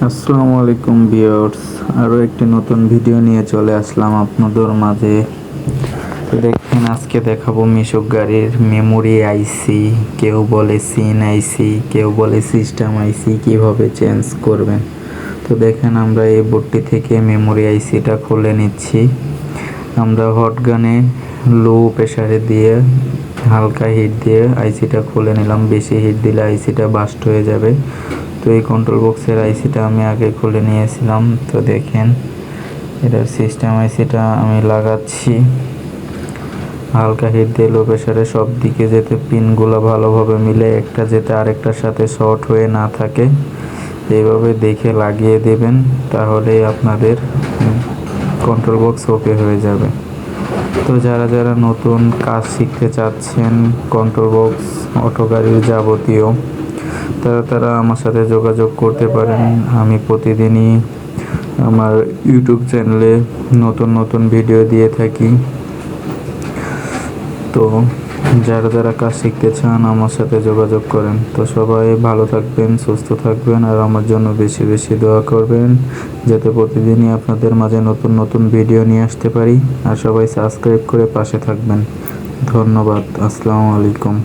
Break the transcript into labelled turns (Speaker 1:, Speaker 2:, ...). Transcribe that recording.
Speaker 1: আসসালামু আলাইকুম ভিউয়ার্স, আরও একটি নতুন ভিডিও নিয়ে চলে আসলাম আপনাদের মাঝে। তো দেখেন, আজকে দেখাবো মিশুক গাড়ির মেমোরি আইসি, কেউ বলে সিন আইসি, কেউ বলে সিস্টেম আইসি, কিভাবে চেঞ্জ করবেন। তো দেখেন, আমরা এই বোর্ডটি থেকে মেমোরি আইসিটা খুলে নিচ্ছি। আমরা হটগানে লো প্রেসারে দিয়ে হালকা হিট দিয়ে আইসিটা খুলে নিলাম। বেশি হিট দিলে আইসিটা বাস্ট হয়ে যাবে। তো এই কন্ট্রোল বক্সের আইসিটা আমি আগে খুলে নিয়েছিলাম। তো দেখেন, এটার সিস্টেম আইসিটা আমি লাগাচ্ছি। হালকা হিট দিয়ে লো প্রেসারে সব দিকে যাতে পিনগুলো ভালোভাবে মিলে, একটা যাতে আরেকটার সাথে শর্ট হয়ে না থাকে, এইভাবে দেখে লাগিয়ে দেবেন। তাহলেই আপনাদের কন্ট্রোল বক্স ওকে হয়ে যাবে। তো যারা যারা নতুন কাজ শিখতে চাচ্ছেন কন্ট্রোল বক্স অটো গাড়ির যাবতীয়, তারা আমার সাথে যোগাযোগ করতে পারেন। আমি প্রতিদিনই আমার ইউটিউব চ্যানেলে নতুন নতুন ভিডিও দিয়ে থাকি। তো যারা যারা কাজ শিখতে চান আমার সাথে যোগাযোগ করেন। তো সবাই ভালো থাকবেন, সুস্থ থাকবেন, আর আমার জন্য বেশি বেশি দোয়া করবেন, যাতে প্রতিদিনই আপনাদের মাঝে নতুন নতুন ভিডিও নিয়ে আসতে পারি। আর সবাই সাবস্ক্রাইব করে পাশে থাকবেন। ধন্যবাদ। আসসালামু আলাইকুম।